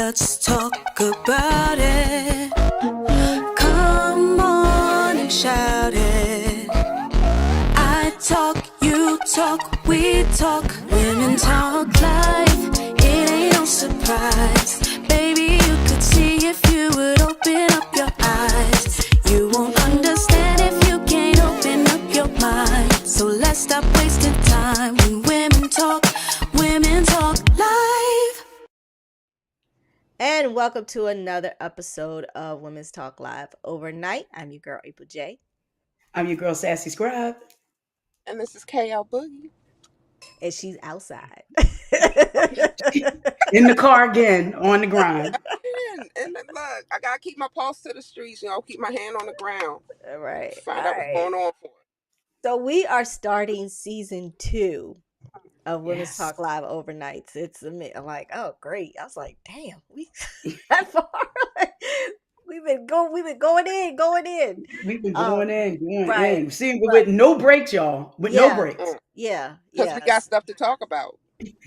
let's talk about it. Come on and shout it. I talk, you talk, we talk. Women talk life, it ain't no surprise. Baby, you could see if you would open up your eyes. You won't understand if you can't open up your mind. So let's stop wasting time when women talk live. And welcome to another episode of Women's Talk Live Overnight. I'm your girl, April J. I'm your girl, SassyScribe. And this is KL Boogie. And she's outside. In the car again, on the grind. And look, I gotta keep my pulse to the streets, keep my hand on the ground. All right. Find out what's going on for it. So we are starting season 2 of Women's Yes. Talk Live Overnights. It's like, oh great. I was like, damn, we that far. We've been going in. We've been going in. right. See, with no breaks, y'all. With no breaks. Yeah. Because we got stuff to talk about.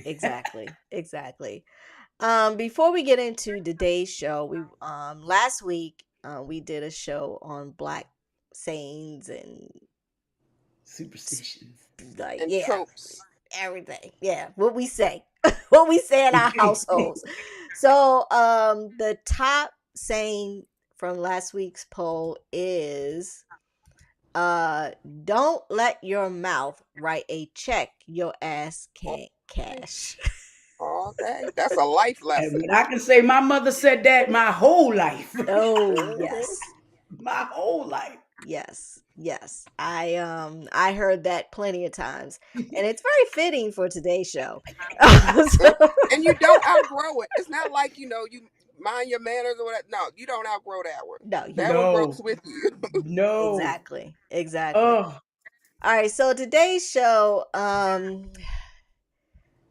Exactly. Before we get into today's show, we last week we did a show on Black sayings and Superstitions. And tropes. Everything. Yeah, what we say. What we say in our households. So the top saying from last week's poll is don't let your mouth write a check your ass can't cash. All day. That's a life lesson. And I can say my mother said that my whole life. Oh, yes. My whole life. Yes. I heard that plenty of times, and it's very fitting for today's show. And you don't outgrow it. It's not like you mind your manners or whatever. No, you don't outgrow that one. No, that one grows with you. No. Exactly. Oh. All right, so today's show,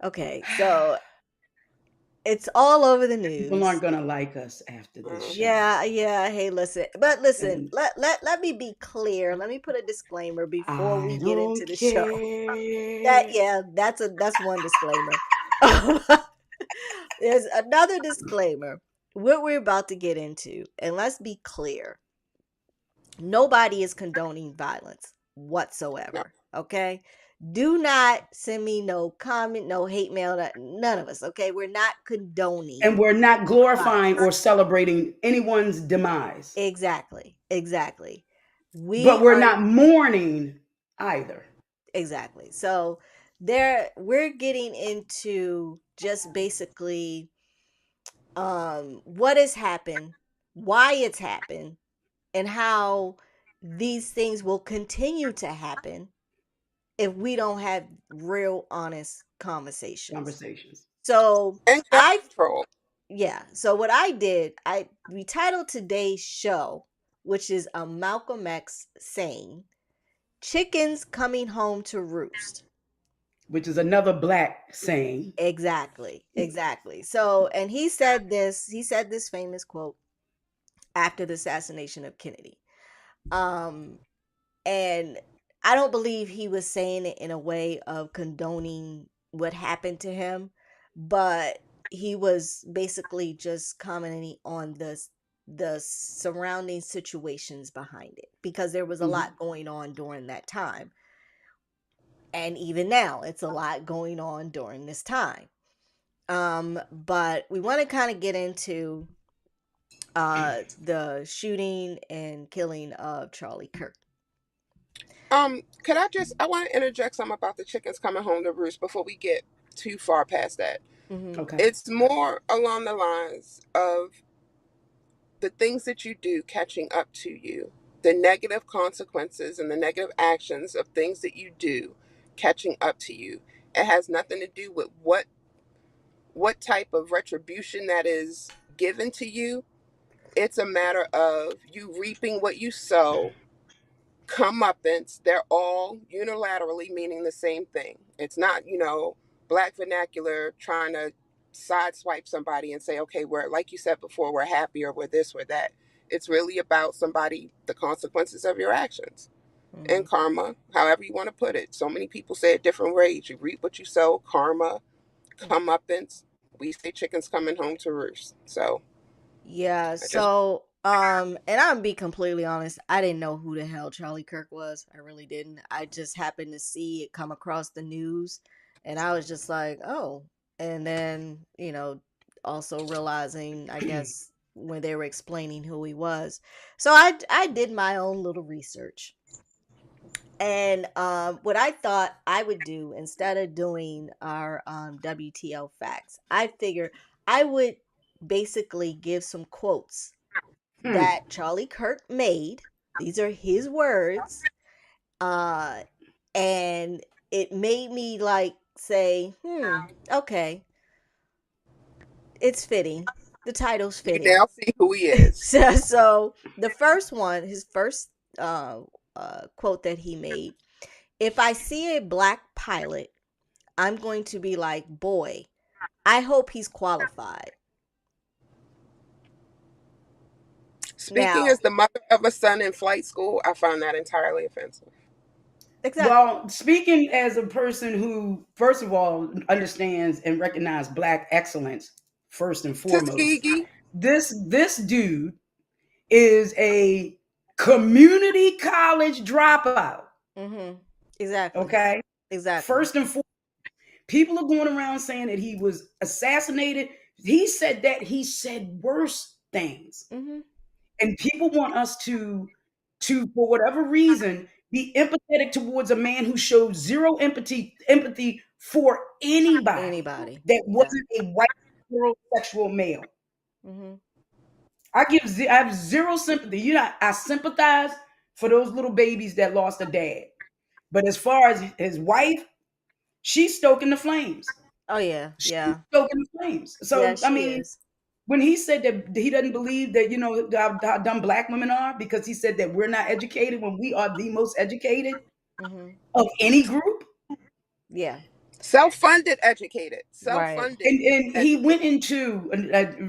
okay, so it's all over the news. People aren't gonna like us after this show. Yeah. Hey, listen. Let me be clear. Let me put a disclaimer before we get into the show. That's one disclaimer. There's another disclaimer. What we're about to get into, and let's be clear. Nobody is condoning violence whatsoever. No. Okay? Do not send me no comment, no hate mail, none of us, okay? We're not condoning. And we're not glorifying or celebrating anyone's demise. Exactly. But we're not mourning either. Exactly. So we're getting into just basically what has happened, why it's happened, and how these things will continue to happen if we don't have real honest conversations. So so what I did, we titled today's show, which is a Malcolm X saying, chickens coming home to roost. Which is another Black saying. Exactly. So, and he said this famous quote after the assassination of Kennedy. And I don't believe he was saying it in a way of condoning what happened to him, but he was basically just commenting on the surrounding situations behind it, because there was a lot going on during that time. And even now, it's a lot going on during this time. But we want to kind of get into the shooting and killing of Charlie Kirk. I want to interject something about the chickens coming home to roost before we get too far past that. Mm-hmm. Okay. It's more along the lines of the things that you do catching up to you, the negative consequences and the negative actions of things that you do catching up to you. It has nothing to do with what type of retribution that is given to you. It's a matter of you reaping what you sow. Comeuppance, they're all unilaterally meaning the same thing. It's not, Black vernacular trying to sideswipe somebody and say, okay, we're, like you said before, we're happy or we're this or that. It's really about the consequences of your actions. And karma, however you want to put it. So many people say it different ways. You reap what you sow, karma, comeuppance. We say chickens coming home to roost. So Yeah, I just so and I'm be completely honest, I didn't know who the hell Charlie Kirk was. I really didn't. I just happened to see it come across the news and I was just like, "Oh." And then, also realizing, I guess, when they were explaining who he was. So I did my own little research. And what I thought I would do instead of doing our WTL facts, I figured I would basically give some quotes Hmm. that Charlie Kirk made. These are his words. Uh, and it made me like say, okay, it's fitting. The title's you fitting. now see who he is. So the first one, his first quote that he made: "If I see a black pilot, I'm going to be like, boy, I hope he's qualified." Speaking Now, as the mother of a son in flight school, I find that entirely offensive. exactly. Well, speaking as a person who, first of all, understands and recognizes Black excellence first and foremost, Tuskegee, this dude is a community college dropout. Mm-hmm. Exactly. Okay, Exactly. first and foremost, people are going around saying that he was assassinated. He said that he said worse things, Mm-hmm. and people want us to for whatever reason be empathetic towards a man who showed zero empathy for anybody Anybody. that Yeah. wasn't a white heterosexual male. Mm-hmm. I have zero sympathy. I sympathize for those little babies that lost a dad, but as far as his wife, she's stoking the flames. Oh yeah. She's Yeah. stoking the flames. Yeah, So I she mean, is. when he said that he doesn't believe that how dumb black women are, because he said that we're not educated when we are the most educated Mm-hmm. of any group. Yeah. self-funded, educated, Right. self-funded, And he educated. went into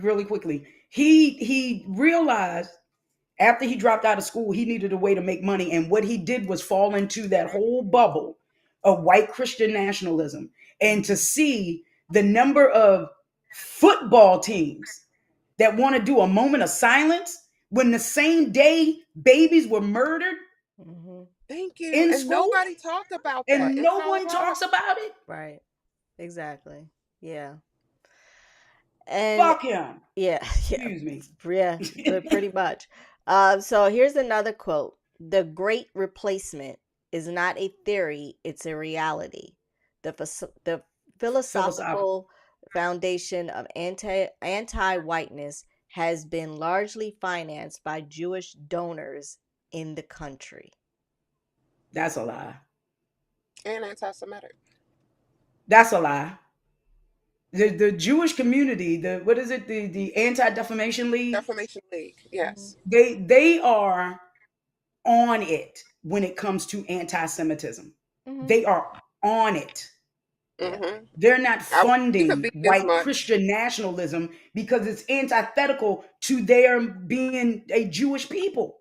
really quickly. He realized after he dropped out of school, he needed a way to make money, and what he did was fall into that whole bubble of white Christian nationalism, and to Mm-hmm. see the number of football teams that want to do a moment of silence when the same day babies were murdered Mm-hmm. Thank you. in And school nobody talked about that and in no one Colorado. talks about it. Right. Exactly. Yeah. And Fuck him. yeah, yeah, Excuse me. yeah, pretty much. So here's another quote: "The Great Replacement is not a theory; it's a reality. The Philosophical. philosophical foundation of anti-whiteness has been largely financed by Jewish donors in the country." That's a lie. And anti-Semitic. That's a lie. The Jewish community, the what is it, the Anti Defamation League, Defamation League. Hmm. Yes. they are on it when it comes to anti-Semitism. Hmm. They are on it. Yeah. Mm-hmm. They're not I wish we could funding be as white much. Christian nationalism because it's antithetical to their being a Jewish people.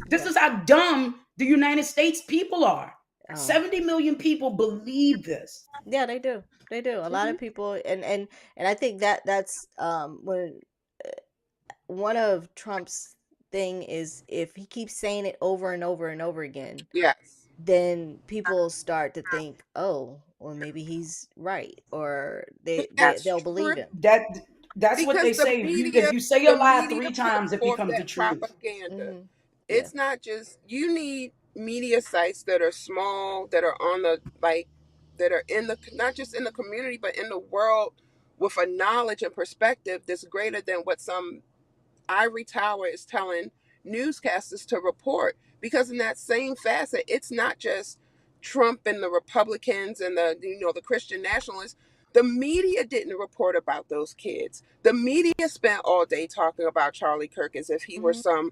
This Yeah. is how dumb the United States people are. Oh. 70 million people believe this. Yeah, they do. They do. A lot Mhm. of people, and I think that's when one of Trump's thing is, if he keeps saying it over and over and over again, Yes. then people start to think, oh, well, maybe he's right, or That's they'll true. believe him. That that's what Because they say. If you say a the lie media three put times, it forth becomes the that truth. propaganda. Hmm. Yeah. It's not just, you need media sites that are small, that are on the, like, that are in the, not just in the community but in the world, with a knowledge and perspective that's greater than what some ivory tower is telling newscasters to report. Because in that same facet, it's not just Trump and the Republicans and the, the Christian nationalists. The media didn't report about those kids. The media spent all day talking about Charlie Kirk as if he were Hmm. some,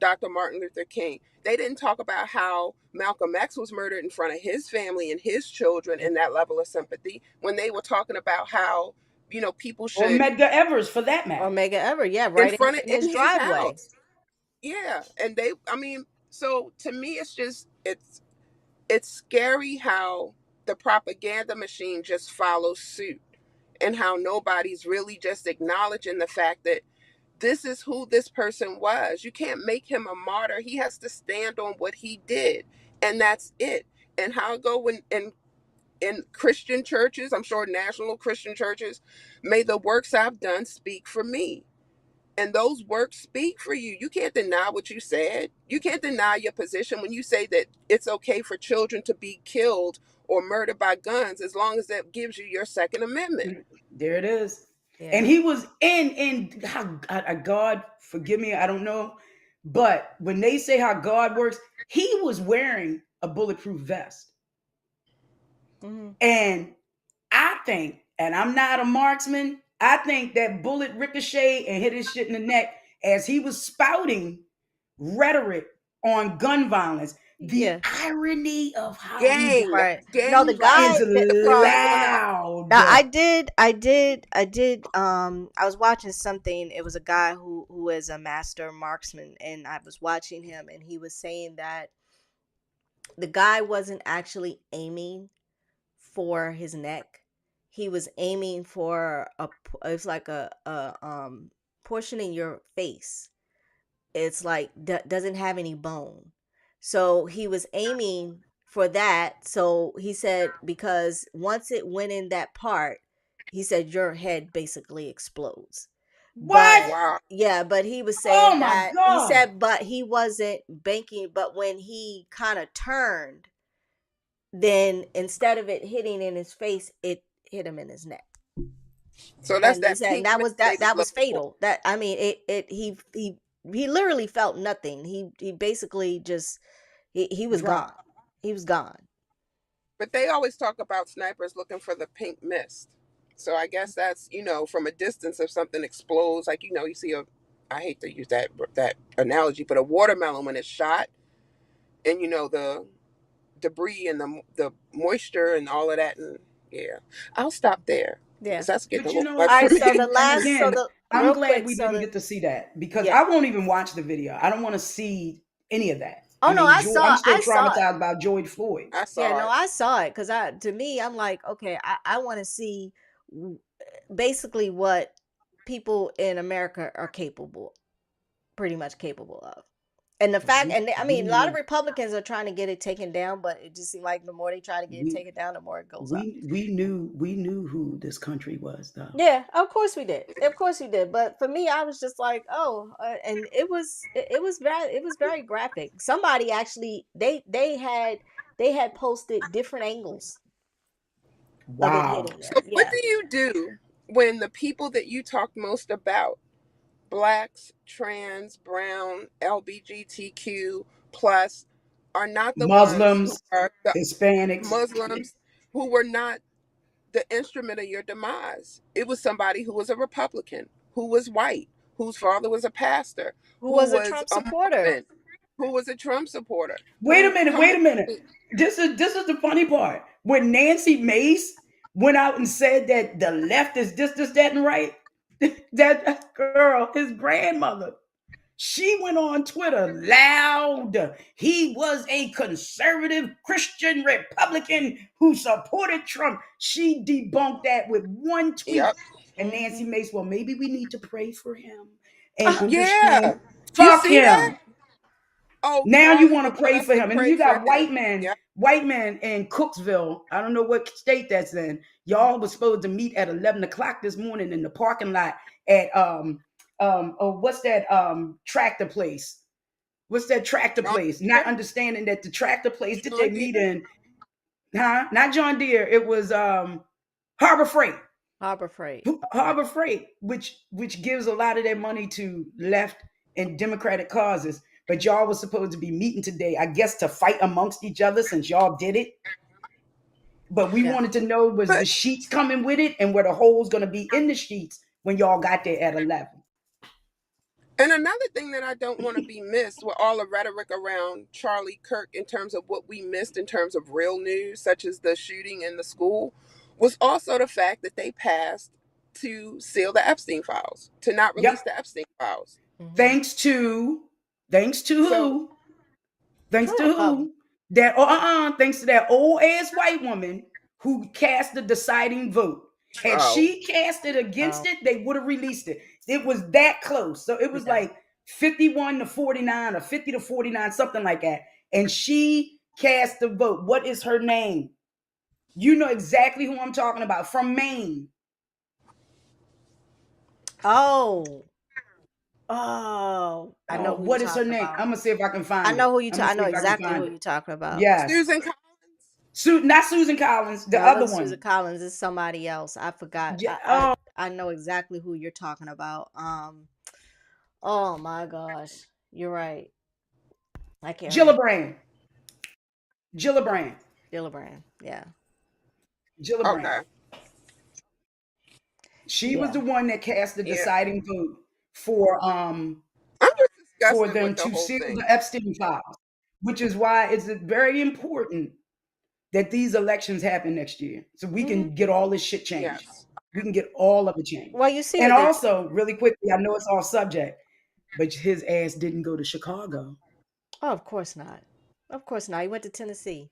Dr. Martin Luther King. They didn't talk about how Malcolm X was murdered in front of his family and his children, and that level of sympathy, when they were talking about how, people Or should, Medgar Evers, for that Or matter. Mega Ever, yeah, in right front of, in his in his driveway. house. Yeah. And they, I mean, so to me, it's just, it's scary how the propaganda machine just follows suit. and how nobody's really just acknowledging the fact that this is who this person was. You can't make him a martyr. He has to stand on what he did, and that's it. And how go when in Christian churches, I'm sure national Christian churches, may the works I've done speak for me. And those works speak for you. You can't deny what you said. You can't deny your position when you say that it's okay for children to be killed or murdered by guns, as long as that gives you your Second Amendment. There it is. And Yeah. he was in how God forgive me, I don't know, but when they say how God works, he was wearing a bulletproof vest. Mhm. And I think, and I'm not a marksman, I think that bullet ricocheted and hit his shit in the neck as he was spouting rhetoric on gun violence. The Yeah. irony of how he Gang, got Right. No, gang the is guy violence is the from problem. loud. now I was watching something. It was a guy who is a master marksman, and I was watching him, and he was saying that the guy wasn't actually aiming for his neck. He was aiming for it's like a portion in your face. It's like doesn't have any bone. So he was aiming for that. So he said because once it went in that part, he said your head basically explodes. What? But Wow. yeah, but he was Oh saying my that he God. said but he wasn't banking, but when he kind of turned, then instead of it hitting in his face, it hit him in his neck. So that's And he that said and pink that mist was they be that was looking for. fatal. That I mean it he literally felt nothing. He basically just he was Drop. gone. He was gone. But they always talk about snipers looking for the pink mist. So I guess that's, from a distance, if something explodes, like, you see I hate to use that analogy, but a watermelon when it's shot, and the debris and the moisture and all of that, and yeah, I'll stop there Yeah. because that's getting a But you little know, much All for right, so me. the and last so again, the I'm real glad quick we so didn't the get to see that because yeah. I won't even watch the video. I don't want to see any of that. Oh I no, mean, I'm still I saw it. traumatized by George Floyd. I Yeah, saw no, it. I saw it because to me, I'm like, okay, I want to see basically what people in America are pretty much capable of. And the fact, We I we mean, a lot of knew Republicans are trying to get it taken down, but it just seems like the more they try to get it we taken down, the more it goes up. we knew who this country was though. Yeah, of course we did. Of course we did. But for me, I was just like, oh, and it was very graphic. Somebody actually they had posted different angles of it Wow. hitting So them. what Yeah. do you do when the people that you talk most about, blacks, trans, brown, LBGTQ plus, are not the ones who Muslims, are the Hispanics. Muslims, who were not the instrument of your demise? It was somebody who was a Republican, who was white, whose father was a pastor, Who who was a was Trump a supporter? Mormon, who was a Trump supporter, Wait a who minute, come wait to a minute. This is the funny part. When Nancy Mace went out and said that the left is this, that, and right, that girl, his grandmother, she went on Twitter loud. He was a conservative Christian Republican who supported Trump. She debunked that with one tweet. Yep. And Nancy Hmm. Mace, well, maybe we need to pray for him and Yeah. understand. You Fuck see that? him. Oh, Now you Charlie want to would pray love for to him. And pray you for got him. Yep. white men in Cooksville. I don't know what state that's in. Y'all was supposed to meet at 11 o'clock this morning in the parking lot at oh, what's that tractor place? What's that tractor John place? Not Deere. understanding that the tractor place that John they meet Deere. in, huh? Not John Deere. It was Harbor Freight. Harbor Freight. Harbor Freight, which gives a lot of their money to left and democratic causes. But y'all was supposed to be meeting today, I guess, to fight amongst each other since y'all did it. But we Yeah. wanted to know was the But sheets coming with it and were the holes going to be in the sheets when y'all got there at 11. and another thing that I don't want to be missed with all the rhetoric around Charlie Kirk in terms of what we missed in terms of real news, such as the shooting in the school, was also the fact that they passed to seal the Epstein files, to not release Yep. the Epstein files. Hmm. Thanks to thanks to So who? Thanks to Trump. who? Thanks to that old ass white woman who cast the deciding vote. Had Oh, she casted against Oh. it, they would have released it. It was that close. So it was Yeah. like 51 to 49 or 50 to 49, something like that. And she cast the vote. What is her name? You know exactly who I'm talking about, from Maine. Oh. Oh. I know who you're What is her talking name? about. I'm gonna see if I can I find it. know who you. I'm gonna I see know if I can exactly find who it. you're talking about. Yes. Susan Collins. Not Susan Collins, the No, it other was Susan one. Collins. It's somebody else. I forgot. Yeah, I know exactly who you're talking about. Oh my gosh, you're right. I can't remember. Gillibrand. Gillibrand. Gillibrand. Yeah. Gillibrand. Okay. She was Yeah. the one that cast the Yeah. deciding vote for I'm just for disgusted them with the to whole seal thing. the Epstein files, which is why it's very important that these elections happen next year so we Hmm. can get all this shit changed. Yes. We can get all of it changed. Well, you see And that they. also, really quickly, I know it's off subject, but his ass didn't go to Chicago. Oh, of course not. Of course not. He went to Tennessee,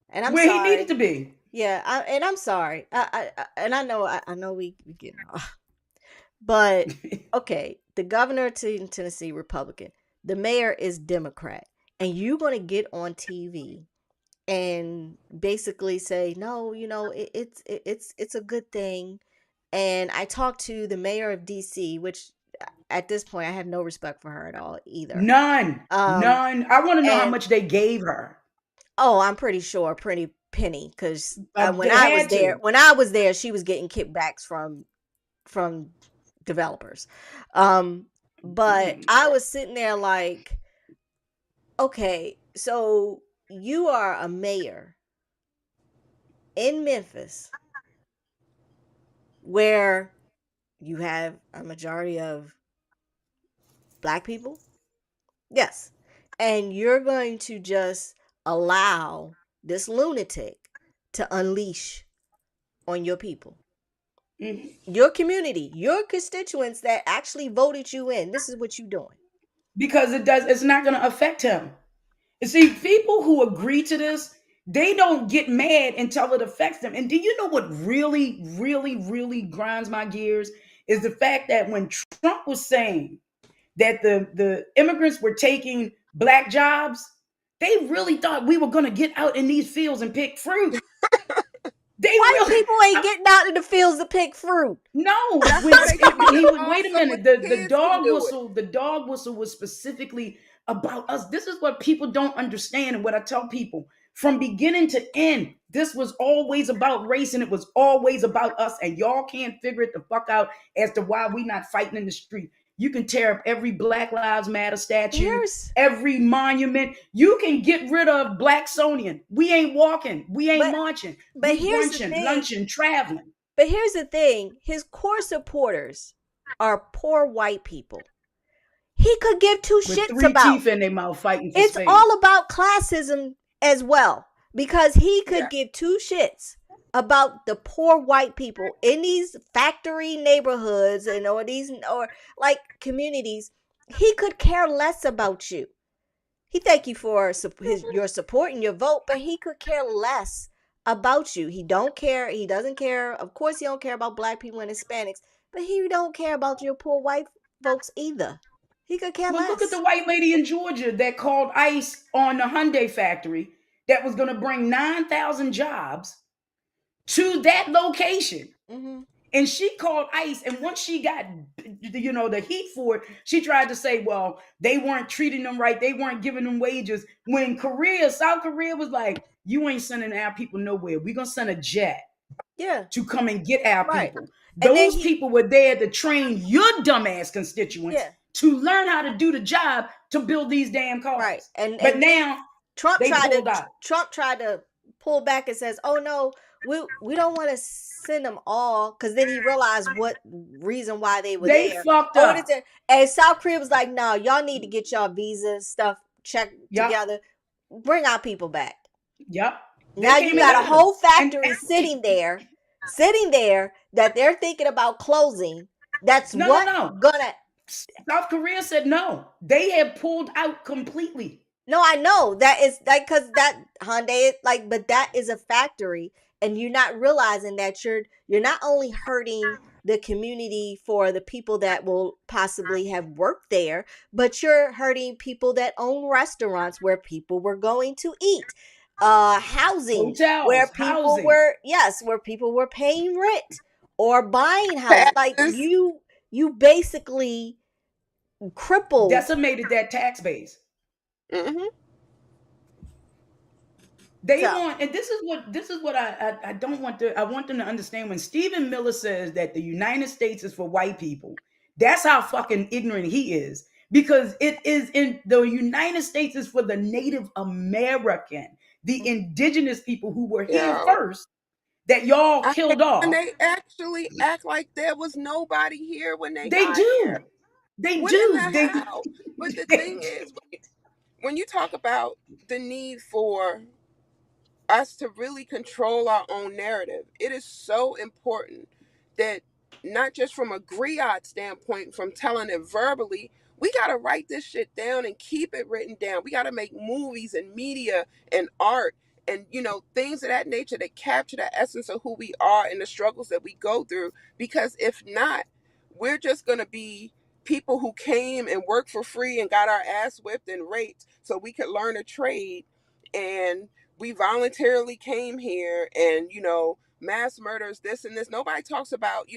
and I'm Where he needed sorry. to be. Yeah, and I'm sorry. And I know we get off, but okay. The governor of Tennessee, Republican. The mayor is Democrat, and you're gonna get on TV and basically say, no, it's a good thing. And I talked to the mayor of DC, which at this point I have no respect for her at all either. None. Um, None. I want to know how and much they gave her. oh, I'm pretty sure a pretty penny, because They had to. when I was there, she was getting kickbacks from developers. But I was sitting there like, okay, so you are a mayor in Memphis where you have a majority of black people. Yes. And you're going to just allow this lunatic to unleash on your people, Mhm. your community, your constituents that actually voted you in. This is what you're doing. Because it's not going to affect him. You see, people who agree to this, they don't get mad until it affects them. And do you know what really, really, really grinds my gears is the fact that when Trump was saying that the immigrants were taking black jobs, they really thought we were going to get out in these fields and pick fruit. They White really people ain't getting out in the fields to pick fruit. no. That's When why they keep he it would wait a awesome minute. when The kids can dog do it. whistle. The dog whistle was specifically about us. This is what people don't understand, and what I tell people from beginning to end. This was always about race, and it was always about us. And y'all can't figure it the fuck out as to why we not fighting in the street. You can tear up every Black Lives Matter statue, Here's every monument. You can get rid of Blacksonian. We ain't walking. We ain't but marching. but We here's the brunching, thing. lunching, traveling. But here's the thing. His core supporters are poor white people. He could give two With shits three about. teeth in their mouth fighting for It's space. all about classism as well, because he could Yeah. give two shits about the poor white people in these factory neighborhoods or like communities. He could care less about you. He thank you for your support and your vote, but he could care less about you. He don't care. He doesn't care. Of course, he don't care about black people and Hispanics, but he don't care about your poor white folks either. He could care Well, look at less. the white lady in Georgia that called ICE on the Hyundai factory that was going to bring 9,000 jobs to that location. Mm-hmm. And she called ICE. And once she got, the heat for it, she tried to say, well, they weren't treating them right. They weren't giving them wages. When South Korea was like, you ain't sending our people nowhere. We're going to send a jet Yeah, to come and get our right. people. And then Those people were there to train your dumbass constituents yeah, to learn how to do the job to build these damn cars. right. And But then now Trump they tried pulled out. to pull back and says, "Oh no, we don't want to send them all," because then he realized what reason why they were They there. fucked Oh, up. and South Korea was like, "No, y'all need to get y'all visa stuff checked Yep. together. Bring our people back." Yep. They Now came you got a and got whole them. factory sitting there that they're thinking about closing. That's No. gonna. South Korea said no. They had pulled out completely. No, I know that is like because that Hyundai like, but that is a factory, and you're not realizing that you're not only hurting the community for the people that will possibly have worked there, but you're hurting people that own restaurants where people were going to eat, housing where Hotels, people housing, were yes, where people were paying rent or buying houses. Like Taxes. you basically crippled. decimated that tax base. Hmm. They So want, and this is what I don't want to. I want them to understand when Stephen Miller says that the United States is for white people. That's how fucking ignorant he is. Because it is in the United States is for the Native American, the indigenous people who were here Yo, first that y'all I hate killed when off. they actually act like there was nobody here when they They got do. here. They What in do. the hell? But the thing They is, when you talk about the need for us to really control our own narrative, it is so important that not just from a griot standpoint, from telling it verbally, we got to write this shit down and keep it written down. We got to make movies and media and art and things of that nature that capture the essence of who we are and the struggles that we go through, because if not, we're just going to be people who came and worked for free and got our ass whipped and raped so we could learn a trade, and we voluntarily came here, and mass murders, this and this. Nobody talks about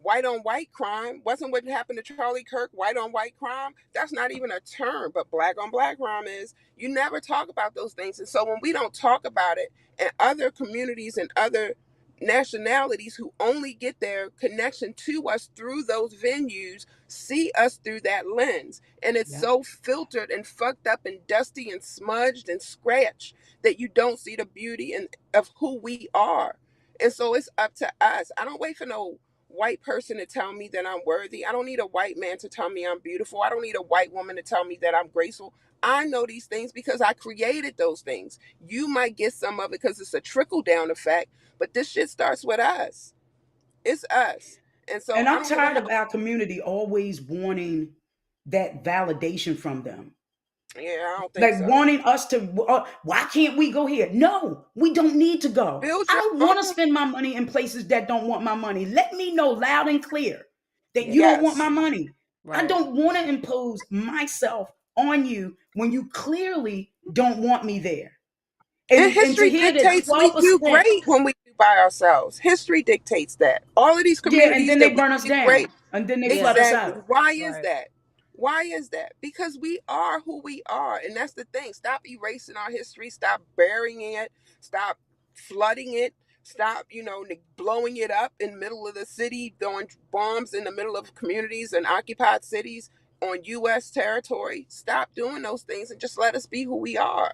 white on white crime. Wasn't what happened to Charlie Kirk white on white crime? That's not even a term, but black on black crime is. You never talk about those things. And so when we don't talk about it, and other communities and other nationalities who only get their connection to us through those venues see us through that lens, and it's yeah. so filtered and fucked up and dusty and smudged and scratched that you don't see the beauty of who we are. And so it's up to us. I don't wait for no white person to tell me that I'm worthy. I don't need a white man to tell me I'm beautiful. I don't need a white woman to tell me that I'm graceful. I know these things because I created those things. You might get some of it because it's a trickle down effect, but this shit starts with us. It's us. And so And I I'm don't give a tired of hell. our community always wanting that validation from them. Yeah, I don't think Like so. wanting us to, why can't we go here? No, we don't need to go. Build I your don't want to own. spend my money in places that don't want my money. Let me know loud and clear that yeah, you don't want my Yes. money. I right. don't want to impose myself on you when you clearly don't want me there. And And to history hear that dictates we do 12%, great when we do by ourselves. History dictates that. All of these yeah, and communities then they that we burn us did great. down and then they flood Yeah, us Exactly. out. Why is right. that? Why is that? Because we are who we are. And that's the thing. Stop erasing our history. Stop burying it. Stop flooding it. Stop, blowing it up in the middle of the city, throwing bombs in the middle of communities and occupied cities on U.S. territory. Stop doing those things and just let us be who we are.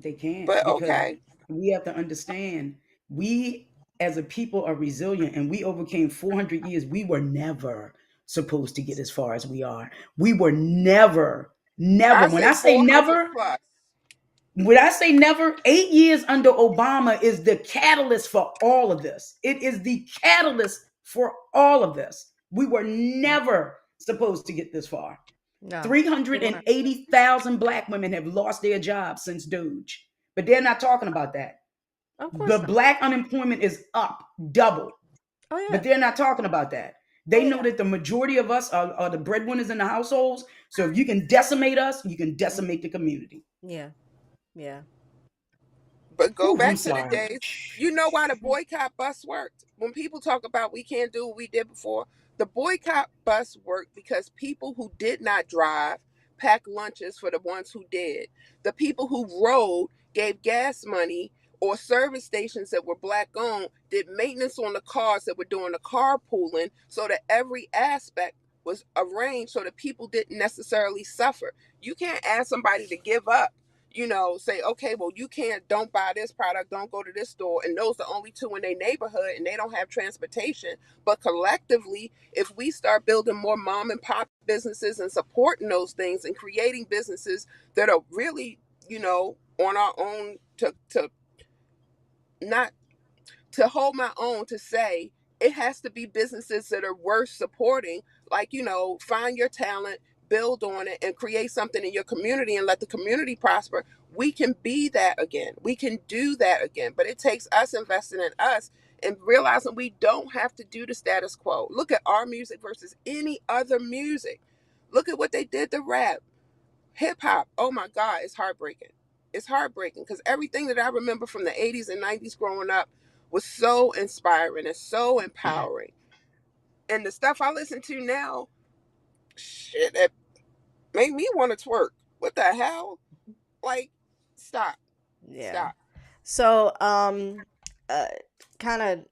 They can't But because okay. we have to understand we as a people are resilient and we overcame 400 years. We were never supposed to get as far as we are. We were never, never. I say 400 plus. When I say never, 8 years under Obama is the catalyst for all of this. It is the catalyst for all of this. We were never supposed to get this far. No, we weren't. 380,000 black women have lost their jobs since Doge, but they're not talking about that. Of The course not. black unemployment is up double, Oh but yeah. they're not talking about that. Oh They know yeah. that the majority of us are the breadwinners in the households. So if you can decimate us, you can Mm, decimate the community. yeah. Yeah. But go Whew, I'm back to the sorry. days. You know why the boycott bus worked? When people talk about we can't do what we did before, the boycott bus worked because people who did not drive packed lunches for the ones who did. The people who rode gave gas money, or service stations that were black owned did maintenance on the cars that were doing the carpooling, so that every aspect was arranged so that people didn't necessarily suffer. You can't ask somebody to give up, say, okay, well, you can't, don't buy this product, don't go to this store. And those are the only two in their neighborhood and they don't have transportation. But collectively, if we start building more mom and pop businesses and supporting those things and creating businesses that are really, on our own to not to hold my own, to say it has to be businesses that are worth supporting, like, find your talent, build on it and create something in your community and let the community prosper, we can be that again. We can do that again. But it takes us investing in us and realizing we don't have to do the status quo. Look at our music versus any other music. Look at what they did to rap. Hip hop, oh my God, it's heartbreaking. It's heartbreaking because everything that I remember from the 80s and 90s growing up was so inspiring and so empowering. And the stuff I listen to now, shit, it made me want to twerk. What the hell? Like, stop. Yeah. Stop. So, kind of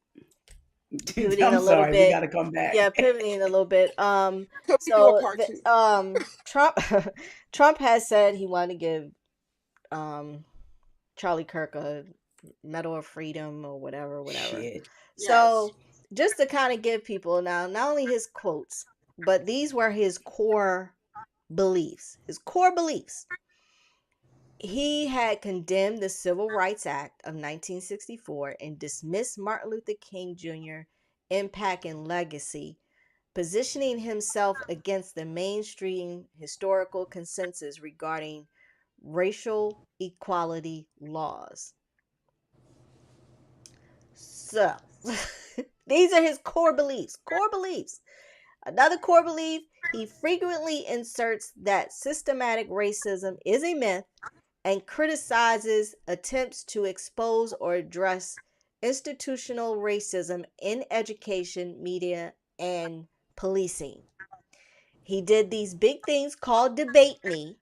pivoting I'm a little sorry, we bit. got to come back. Yeah, pivoting a little bit. Could we do a So part two? Trump, Trump has said he wanted to give Charlie Kirk a Medal of Freedom or whatever. Shit. Yes. So just to kind of give people now, not only his quotes, but these were his core beliefs. His core beliefs. He had condemned the Civil Rights Act of 1964 and dismissed Martin Luther King Jr. impact and legacy, positioning himself against the mainstream historical consensus regarding racial equality laws. So, these are his core beliefs. Core beliefs. Another core belief, he frequently inserts that systematic racism is a myth and criticizes attempts to expose or address institutional racism in education, media, and policing. He did these big things called Debate Me,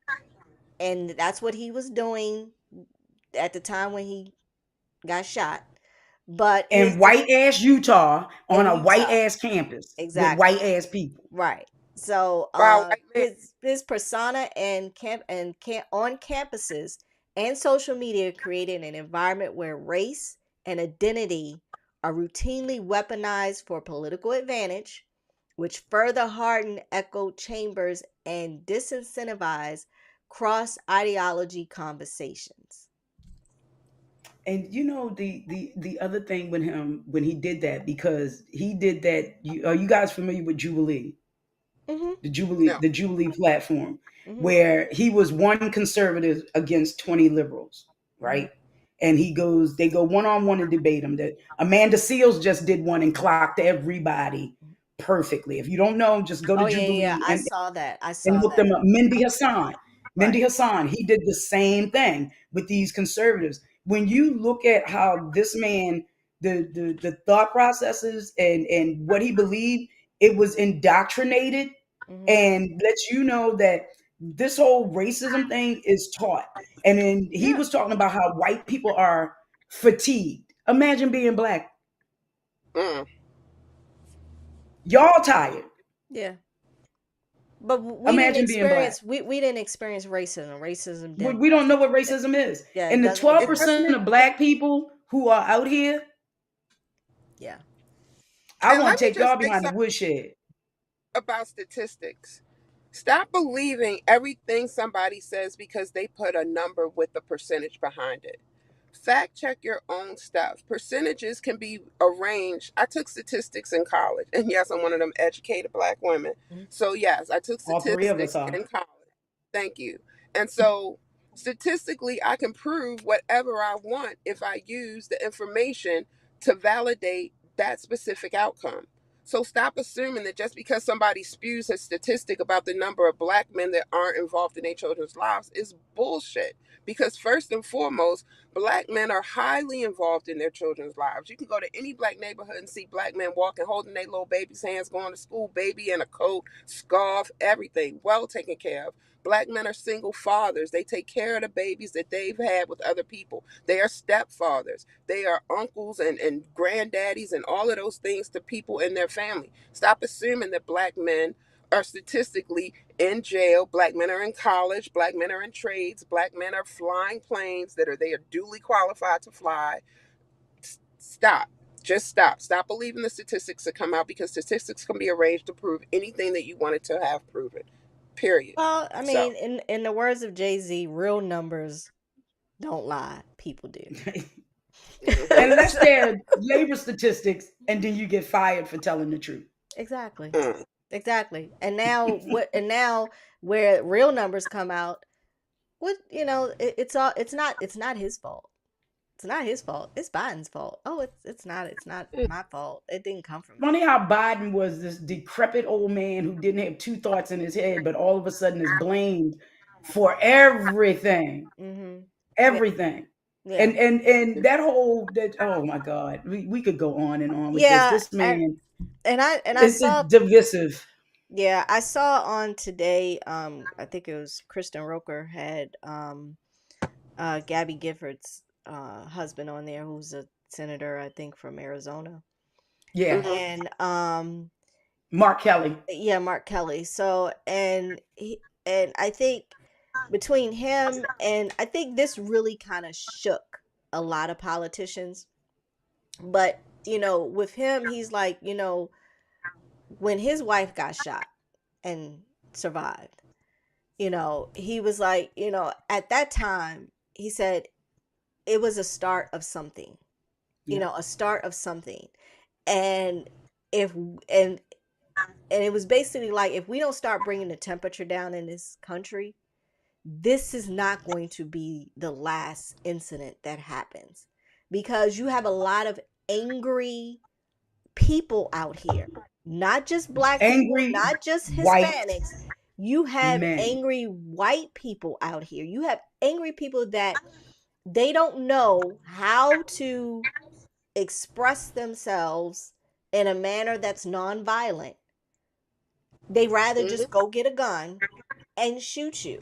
and that's what he was doing at the time when he got shot. But In white ass Utah on in a white Utah, ass campus with white exactly. ass people. Right. So By a white man. his persona and on campuses and social media created an environment where race and identity are routinely weaponized for political advantage, which further harden echo chambers and disincentivize cross ideology conversations. And you know the other thing when he did that, because he did that. Are you guys familiar with Jubilee? Mhm. No. The Jubilee platform, Mhm. where he was one conservative against 20 liberals, Mhm. right? And they go one on one and debate him. That Amanda Seals just did one and clocked everybody perfectly. If you don't know, just go to Oh yeah, yeah, yeah. Jubilee I saw that. I and saw look that. them up. Mindy Hassan. Mindy Right. Hassan, he did the same thing with these conservatives. When you look at how this man, the thought processes and what he believed, it was indoctrinated Mhm. and lets you know that this whole racism thing is taught. And then he Yeah. was talking about how white people are fatigued. Imagine being black. Mm. Y'all tired. Yeah. But we didn't Imagine being black. experience we didn't experience racism. Racism didn't. We don't know what racism is. Yeah, it And the doesn't It exist. doesn't. 12% of black people who are out here, Yeah. I And want let to me take just y'all say behind the something woodshed. about statistics. Stop believing everything somebody says because they put a number with a percentage behind it. Fact check your own stuff. Percentages can be arranged. I took statistics in college, and yes, I'm one of them educated black women. Mhm. So yes, I took All three of us statistics are. in college. Thank you. And so statistically, I can prove whatever I want if I use the information to validate that specific outcome. So stop assuming that just because somebody spews a statistic about the number of black men that aren't involved in their children's lives is bullshit. Because first and foremost, black men are highly involved in their children's lives. You can go to any black neighborhood and see black men walking, holding their little baby's hands, going to school, baby in a coat, scarf, everything, well taken care of. Black men are single fathers. They take care of the babies that they've had with other people. They are stepfathers. They are uncles and granddaddies and all of those things to people in their family. Stop assuming that black men are statistically in jail. Black men are in college. Black men are in trades. Black men are flying planes they are duly qualified to fly. Stop. Just stop. Stop believing the statistics that come out because statistics can be arranged to prove anything that you wanted to have proven. Period. Well, I So mean, in the words of Jay-Z, real numbers don't lie. People do. mhm. Unless they're labor statistics and then you get fired for telling the truth. Exactly. Mm. Exactly. And now what? And now where real numbers come out, what it's not his fault. It's not his fault. It's Biden's fault. Oh, it's not my fault. It didn't come from me. Funny how Biden was this decrepit old man who didn't have two thoughts in his head, but all of a sudden is blamed for everything. Mhm. Yeah. Everything. Yeah. And that whole that oh my God, we could go on and on with this. Yeah, This man and I is saw divisive. yeah, I saw on today I think it was Kristen Roker had Gabby Giffords husband on there who's a senator I think from Arizona. Yeah. Mhm. And Mark Kelly. yeah, Mark Kelly. So and I think between him and I think this really kind of shook a lot of politicians. But, with him, he's like, when his wife got shot and survived, he was like, at that time, he said it was a start of something, Yeah. a start of something. And if, and, and it was basically like, if we don't start bringing the temperature down in this country, this is not going to be the last incident that happens, because you have a lot of angry people out here, not just black people, Angry not just white Hispanics. You have men. angry white people out here. You have angry people that they don't know how to express themselves in a manner that's nonviolent. They rather just Mhm. go get a gun and shoot you.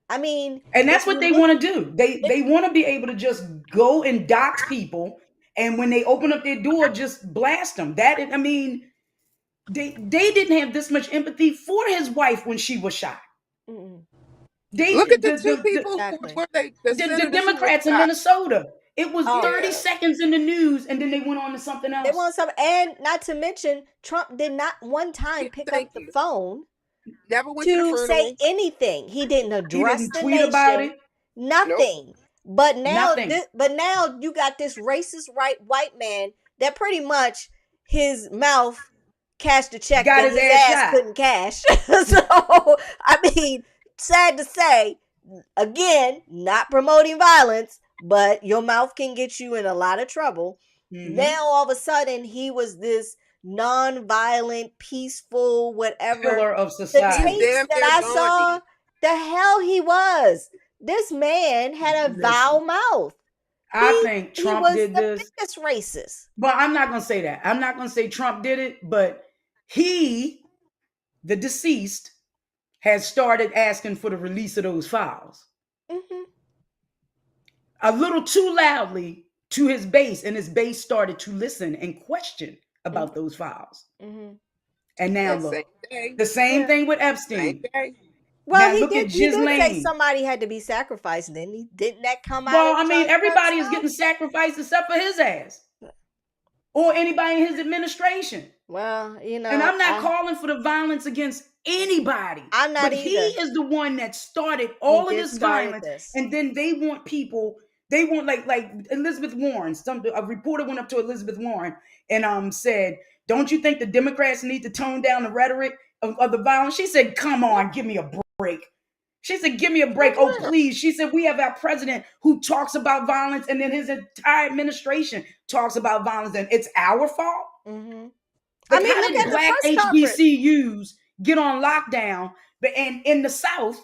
I mean, And if that's what you they look, want to do. They if, they want to be able to just go and dox people, and when they open up their door, just blast them. I mean, they didn't have this much empathy for his wife when she was shot. mm, They Look at the two people who exactly. were they the the senators who were Democrats in shot. Minnesota. It was Oh, 30 Yeah. seconds in the news, and then they went on to something they else. want some, and not to mention, Trump did not one time Yeah, pick thank up the you. phone Never went to the to say funeral. anything. He didn't He address didn't the tweet about nation, it. Nope. nothing. But now, Nothing. you got this racist white man that pretty much his mouth cashed a check Got that his his ass ass shot. couldn't cash. So, I mean, sad to say, again, not promoting violence, but your mouth can get you in a lot of trouble. Hmm. Now, all of a sudden, he was this non-violent, peaceful, whatever. Pillar of The He's society. tapes damn that near I saw, Gandhi. the hell he was. This man had a Listen, foul mouth. I He think he Trump was did the this. biggest racist. Well, I'm not going to say that. I'm not going to say Trump did it, but he, the deceased, has started asking for the release of those files Hmm. a little too loudly to his base, and his base started to listen and question about those files. Hmm. And now Yeah, same look, day. the same Yeah. thing with Same Epstein. day. Well, Now he look did. at He did say Ghislaine. somebody had to be sacrificed. Didn't that come out Well, in I mean, judgment everybody is stuff? getting sacrificed except for his ass or anybody in his administration. Well, And I'm not calling for the violence against anybody, I'm not but he either. is the one that started He all of did this started violence. this. And then they want people, they want like Elizabeth Warren. A reporter went up to Elizabeth Warren and said, "Don't you think the Democrats need to tone down the rhetoric of the violence?" She said, "Come on, give me a break." She said, "Give me a break." Oh, For real. please. She said, "We have our president who talks about violence, and then his entire administration talks about violence, and it's our fault." Hmm. I Like, mean, how look did at the black press conference. HBCUs get on lockdown? But and in the South,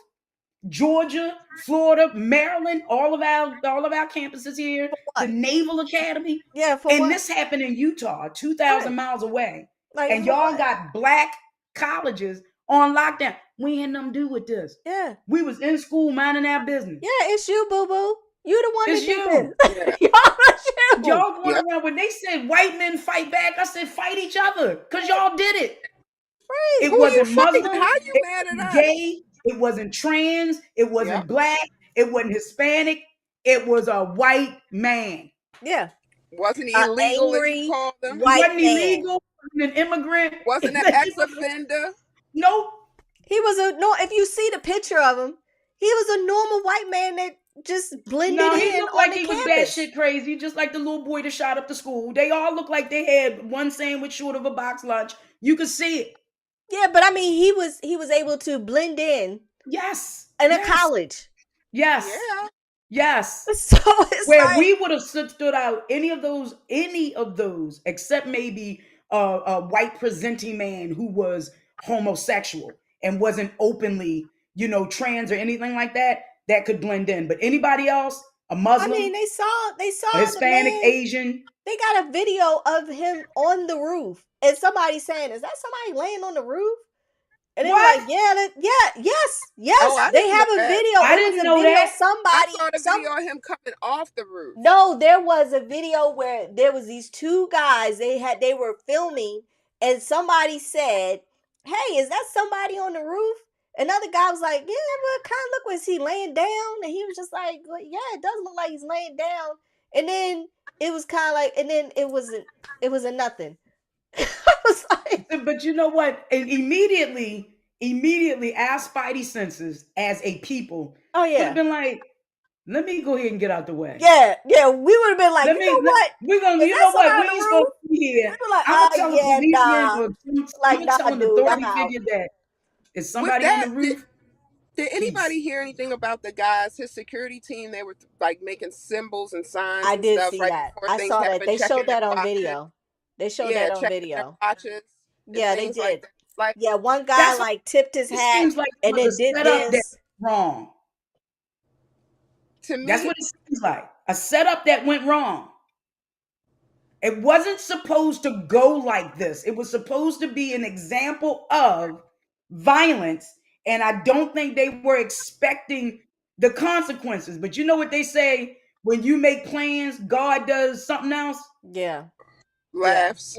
Georgia, Florida, Maryland, all of our campuses here, the What? Naval Academy, Yeah, for and what? this happened in Utah, Right. 2,000 miles away, Like and for y'all what? got black colleges on lockdown. We had nothing to do with this. Yeah. We was in school minding our business. Yeah, it's you, boo boo. You the one It's that did you. this. Yeah. Y'all, it's you. Y'all going Yep. around when they said white men fight back. I said fight each other because y'all did it. Right. It Who you wasn't fighting? Muslim, How you it mad at wasn't us? gay, it wasn't trans, it Yep. wasn't black, it wasn't Hispanic. It was a white man. Yeah. Wasn't A illegal as you angry called them. He white wasn't man. illegal, wasn't an immigrant. Wasn't an He wasn't, ex-offender. nope. He was a no. If you see the picture of him, he was a normal white man that just blended No, he in looked on like the he was campus. batshit crazy, just like the little boy that shot up the school. They all looked like they had one sandwich short of a box lunch. You could see it. Yeah, but I mean, he was able to blend Yes, in a yes, college. yes, Yeah. yes. So it's Where like, we would have stood out any of those, except maybe a white presenting man who was homosexual and wasn't openly, trans or anything like that, that could blend in. But anybody else, a I mean, Muslim, they saw a the Hispanic, man. Asian, They got a video of him on the roof, and somebody saying, "Is that somebody laying on the roof?" And they were what? like, "Yeah, yeah, yes, Oh, yes." I They didn't know have a that. video. I It was didn't a know video. that. I Somebody, saw the some video of him coming off the roof. no, there was a video where there was these two guys. They were filming, and somebody said, "Hey, is that somebody on the roof?" Another guy was like, "Yeah, but kind of look, was he laying down?" And he was just like, "Well, yeah, it does look like he's laying down." And then it was kind of like, and then it was a nothing. I was like, But you know what? And immediately, our spidey senses as a people "Oh would have yeah, been like, let me go ahead and get out the way. yeah, yeah." We would have been like, Let "You me know what? we're gonna Is you that know what? somebody on We the ain't supposed roof?" to be here. We'd be like, I'm gonna tell a yeah, policeman nah." or I'm Like, gonna tell "Nah, an dude, I'm authority out." figure that is With somebody on the that, did roof. did Peace. anybody hear anything about the guys, his security team? They were like making symbols and signs I and did stuff see right that. before I things saw that. happened, They checking showed their that on watches. video. They showed Yeah, that on checking their video. watches and Yeah, they things like did. that. Like, Yeah, one guy That's what like tipped his it hat seems like. It and was then a did setup that this. went wrong. to That's me, what it seems like. A setup that went wrong. It wasn't supposed to go like this. It was supposed to be an example of violence. And I don't think they were expecting the consequences. But you know what they say, when you make plans, God does something else? Yeah, yeah, laughs.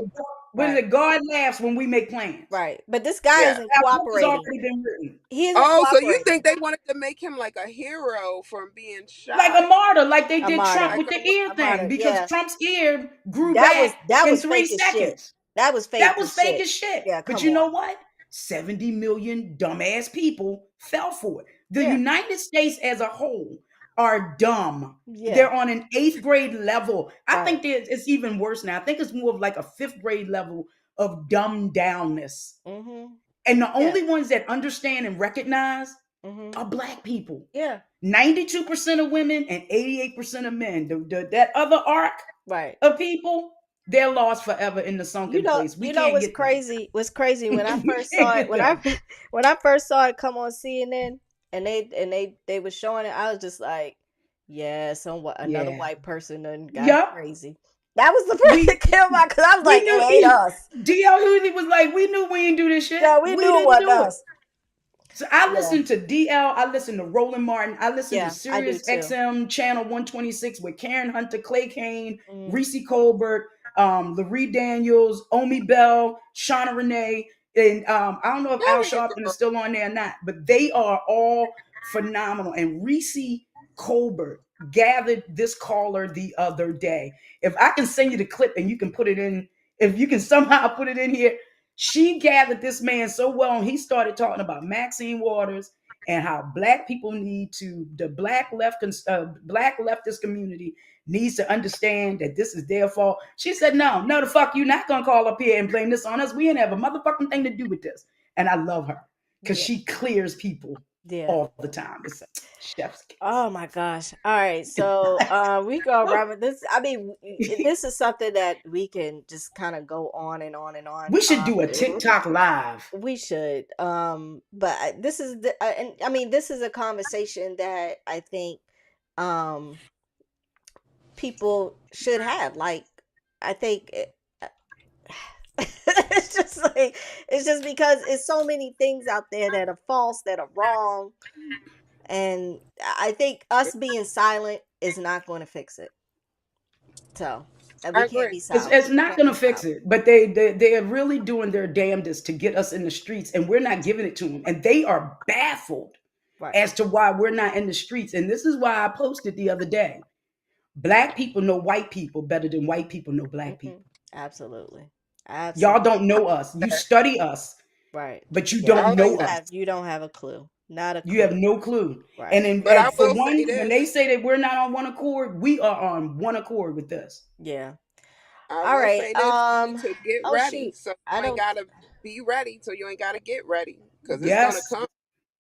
What is right, it? God laughs when we make plans. right. But this guy Yeah. isn't That book has cooperating. already been written. He isn't Oh, so you cooperating. think they wanted to make him like a hero from being Like shot? a martyr, like they A did Trump martyr. Like with the ear A thing, martyr. because Yeah. Trump's ear grew That back was that in was three fake as shit. seconds. That was That fake was as fake shit. as shit. Yeah, But come you know on. what? 70 million dumbass people fell for it. The Yeah. United States as a whole are dumb. Yeah. They're on an eighth grade level. I Right. think it's even worse now. I think it's more of like a fifth grade level of dumb downness. Mhm. And the Yeah. only ones that understand and recognize Mhm. are black people. Yeah. 92% of women and 88% of men. That other arc Right. of people, they're lost forever in the You sunken know, place. We you know can't what's get them. crazy? What's crazy when I We first can't saw it, get them. when I first saw it come on CNN and they were showing it, I was just like, yeah, another Yeah. white person done got Yup. crazy. That was the first We that came out because I was we like, it ain't knew us. DL Hughley was like, we knew we ain't do this shit. Yeah, we We knew it didn't wasn't do it. us. So I Yeah. listened to DL, I listened to Roland Martin, I listened to Yeah, I do Sirius too. XM channel 126 with Karen Hunter, Clay Kane, Mhm. Reese Colbert, Larry Daniels, Omi Bell, Shauna Renee, and I don't know if Al There you Sharpton is go. still on there or not, but they are all phenomenal. And Reese Colbert gathered this caller the other day. If I can send you the clip and you can put it in, if you can somehow put it in here, she gathered this man so well, and he started talking about Maxine Waters and how black people need to, the black leftist community needs to understand that this is their fault. She said, no, no, the fuck, you not gonna call up here and blame this on us. We didn't have a motherfucking thing to do with this. And I love her because Yeah. she clears people Yeah. all the time. It's a chef's kiss. Oh my gosh. All right. So we go around this. I mean, this is something that we can just kind of go on and on and on. We should do a TikTok live. We should. But this is and I mean, this is a conversation that I think um people should have. Like, I think it's just because it's so many things out there that are false, that are wrong, and I think us being silent is not going to fix it. So, and I we can't agree. be It's, silent. it's not Can't going to be fix silent. it, but they are really doing their damnedest to get us in the streets, and we're not giving it to them, and they are baffled Right. as to why we're not in the streets. And this is why I posted the other day: black people know white people better than white people know black Hmm. people. Absolutely. Y'all Absolutely. don't know us. You study us, Right. but you Yeah. don't I'll say know You that. us. have you don't have a clue. Not a You have clue. no clue. Right. And But I for will say one, when they this. say that we're not on one accord, we are on one accord with this. Yeah. I All will right. say this: you need to get Oh ready. shoot. So I you ain't don't. gotta be ready. So you ain't gotta get ready because it's gonna Yes, come.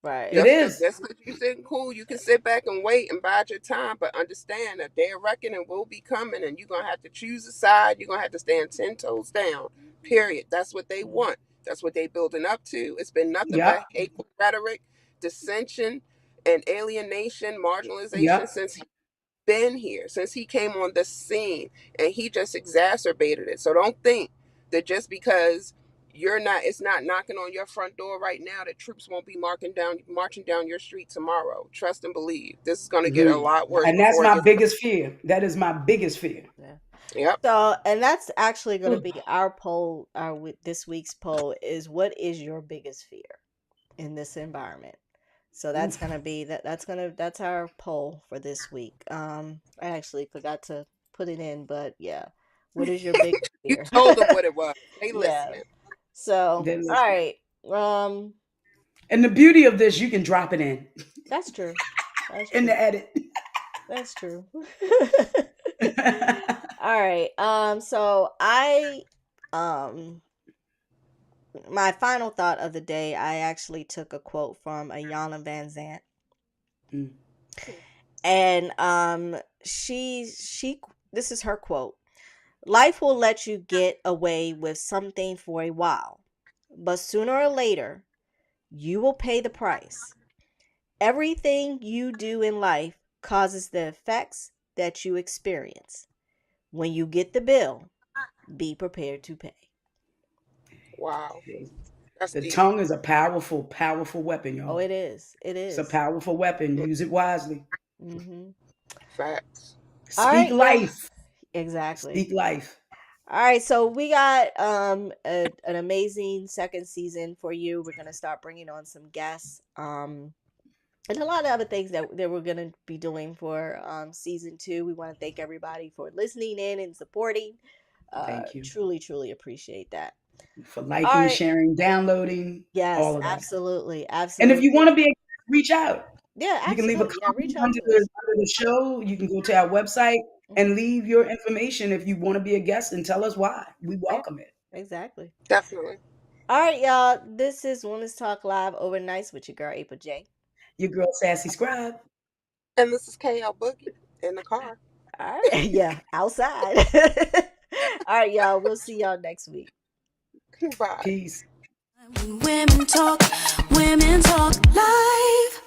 Right. it is. Just because you sitting cool, you can sit back and wait and bide your time, but understand that day of reckoning will be coming, and you're gonna have to choose a side. You're gonna have to stand 10 toes down. Period. That's what they want. That's what they building up to. It's been nothing but Yep. hateful rhetoric, dissension, and alienation, marginalization Yep. since been here, since he came on the scene, and he just exacerbated it. So don't think that just because you're not, it's not knocking on your front door right now, that troops won't be marching down your street tomorrow. Trust and believe. This is going to get a Agreed. lot worse And that's before it my gets. biggest fear. That is my biggest fear. Yeah. Yep. So, and that's actually going to be our poll. This week's poll is, what is your biggest fear in this environment? So that's Oof. gonna be that's our poll for this week. I actually forgot to put it in, but yeah. What is your biggest You fear? told them what it was. They Yeah. listening. So, Then all listen. right. And the beauty of this, you can drop it in That's true. That's in true. the edit. That's true. All right. So um my final thought of the day, I actually took a quote from Iyanla Vanzant. Mm. And she this is her quote. Life will let you get away with something for a while, but sooner or later, you will pay the price. Everything you do in life causes the effects that you experience. When you get the bill, be prepared to pay. Wow. That's The deep. tongue is a powerful, powerful weapon, Oh, y'all. it is. It It's a is. powerful weapon. Use it wisely. Mm-hmm. Facts. All Speak right, yeah. life. Exactly. Speak life. All right, so we got an amazing second season for you. We're gonna start bringing on some guests, and a lot of other things that we're gonna be doing for season 2. We want to thank everybody for listening in and supporting. Thank you Truly appreciate that. for All liking, right, sharing, downloading, yes, all of that. absolutely, And if you want absolutely, to be, reach out. yeah, You can leave a absolutely, yeah. Reach comment out to us. under the show. You can go to our website Hmm. and leave your information if you want to be a guest and tell us why. We Yeah, welcome it. exactly. Definitely. All right, y'all. This is Women's Talk Live overnights with your girl April J. Your girl, Sassy Scribe. And this is KL Boogie in the car. All right. Yeah, outside. All right, y'all. We'll see y'all next week. Bye. Peace. When women talk live.